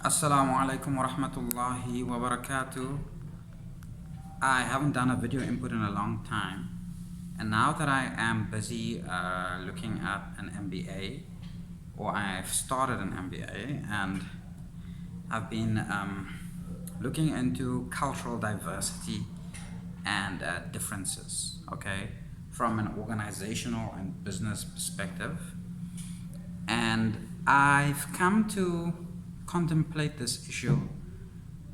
Assalamu alaikum wa rahmatullahi wa barakatuh. I haven't done a video input in a long time, and now that I am busy looking at an MBA, or I've started an MBA, and I've been looking into cultural diversity and differences, okay, from an organizational and business perspective. And I've come to contemplate this issue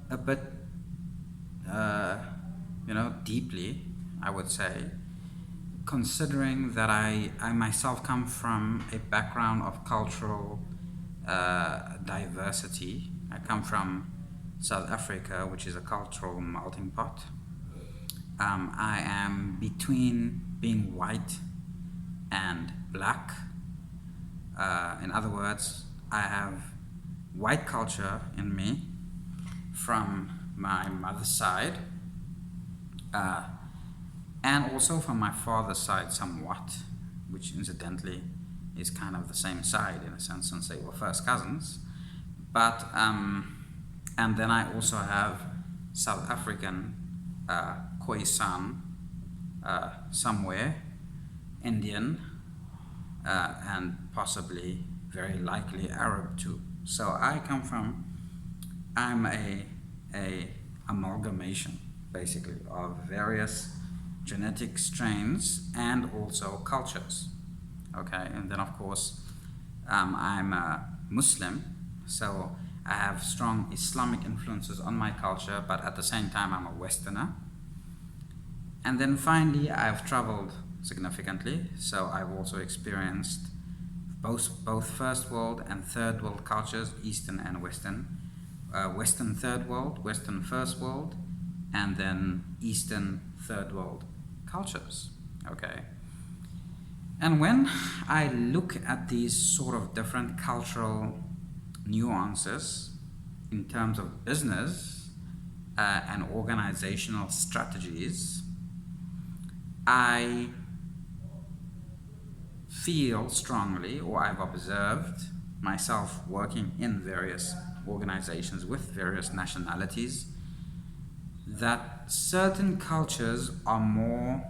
a bit, deeply, I would say, considering that I myself come from a background of cultural diversity. I come from South Africa, which is a cultural melting pot. I am between being white and black. In other words, I have white culture in me from my mother's side, and also from my father's side somewhat, which incidentally is kind of the same side in a sense, since they were first cousins. But and then I also have South African, Khoisan, somewhere, Indian, and possibly very likely Arab too. So I'm a amalgamation basically of various genetic strains and also cultures. Okay, and then of course I'm a Muslim, so I have strong Islamic influences on my culture, but at the same time I'm a Westerner. And then finally I've traveled significantly, so I've also experienced both first world and third world cultures, Eastern and Western. Western third world, Western first world, and then Eastern third world cultures. Okay. And when I look at these sort of different cultural nuances in terms of business and organizational strategies, I feel strongly, or I've observed myself working in various organizations with various nationalities, that certain cultures are more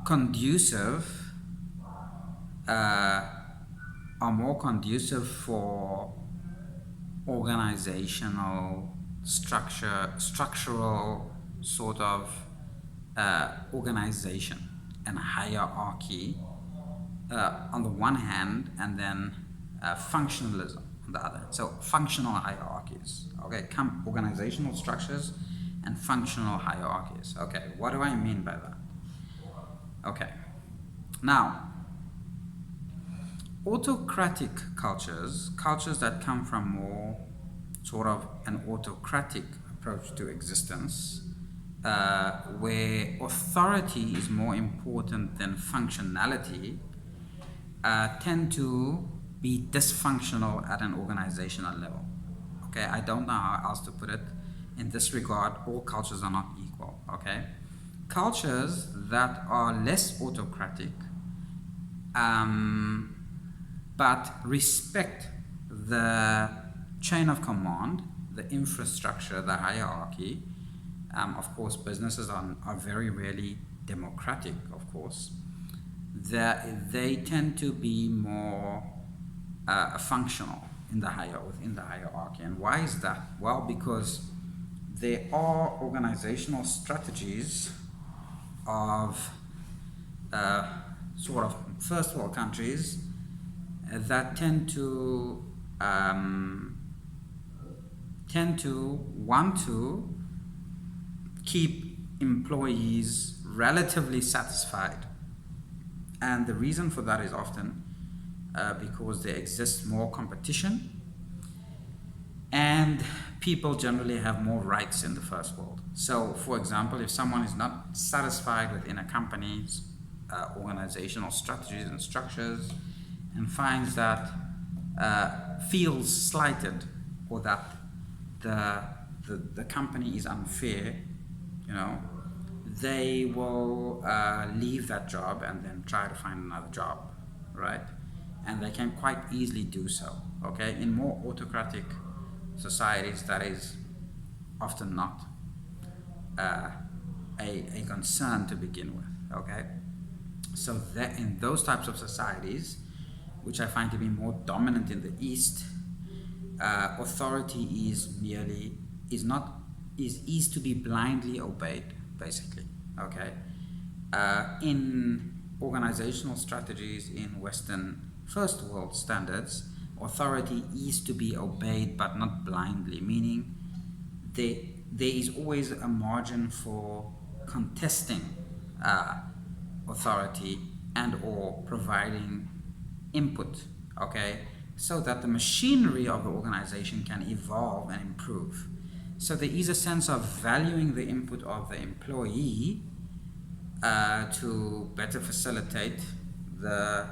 conducive for organizational structural sort of organization and hierarchy on the one hand, and then functionalism on the other. So functional hierarchies, okay, organizational structures and functional hierarchies. Okay, what do I mean by that? Okay, now autocratic cultures that come from more sort of an autocratic approach to existence, where authority is more important than functionality, tend to be dysfunctional at an organizational level. Okay, I don't know how else to put it. In this regard, all cultures are not equal. Okay, cultures that are less autocratic, but respect the chain of command, the infrastructure, the hierarchy. Of course, businesses are very rarely democratic, of course. They tend to be more functional within the hierarchy. And why is that? Well, because there are organizational strategies of sort of first world countries that tend to want to keep employees relatively satisfied. And the reason for that is often because there exists more competition, and people generally have more rights in the first world. So, for example, if someone is not satisfied within a company's organizational strategies and structures, and finds that feels slighted, or that the company is unfair, they will leave that job and then try to find another job, right? and they can quite easily do so. Okay, in more autocratic societies, that is often not a concern to begin with. Okay, so that in those types of societies, which I find to be more dominant in the East, authority is to be blindly obeyed, basically. Okay, in organizational strategies in Western first world standards, authority is to be obeyed but not blindly, meaning there is always a margin for contesting authority and or providing input, okay, so that the machinery of the organization can evolve and improve. So there is a sense of valuing the input of the employee to better facilitate the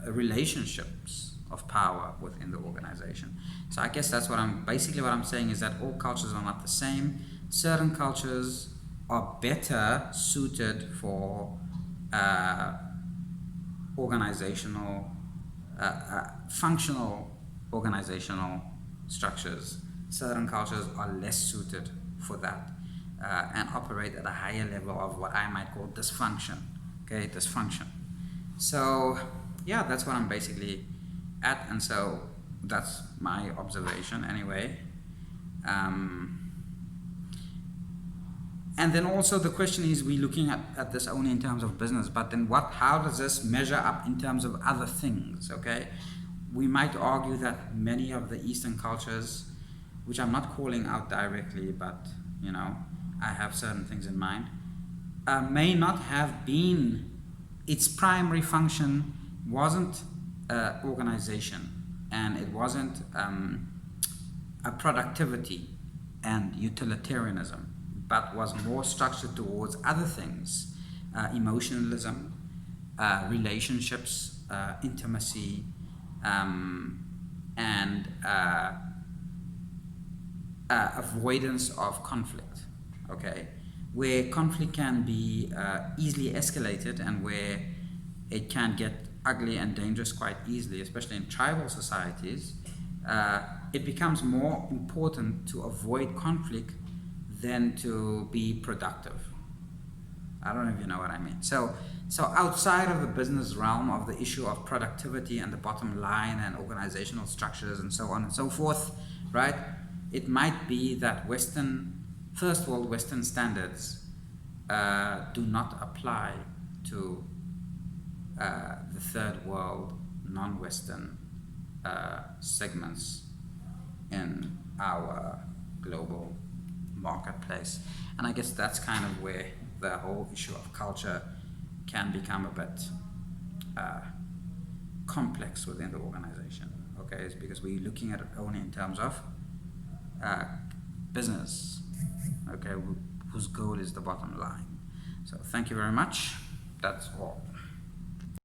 relationships of power within the organization. So I guess that's what I'm saying is that all cultures are not the same. Certain cultures are better suited for organizational, functional organizational structures. Certain cultures are less suited for that and operate at a higher level of what I might call dysfunction. Okay, dysfunction. So yeah, that's what I'm basically at, and so that's my observation anyway. And then also the question is, we're looking at this only in terms of business, but then how does this measure up in terms of other things? Okay, we might argue that many of the Eastern cultures, which I'm not calling out directly, but you know, I have certain things in mind, may not have been, its primary function wasn't organization, and it wasn't a productivity and utilitarianism, but was more structured towards other things, emotionalism, relationships, intimacy, and avoidance of conflict, okay, where conflict can be easily escalated and where it can get ugly and dangerous quite easily, especially in tribal societies. It becomes more important to avoid conflict than to be productive. I don't know if you know what I mean. So outside of the business realm of the issue of productivity and the bottom line and organizational structures and so on and so forth, right? It might be that first world Western standards do not apply to the third world non-Western segments in our global marketplace. And I guess that's kind of where the whole issue of culture can become a bit complex within the organization. Okay, it's because we're looking at it only in terms of business, okay, whose goal is the bottom line. So thank you very much. That's all.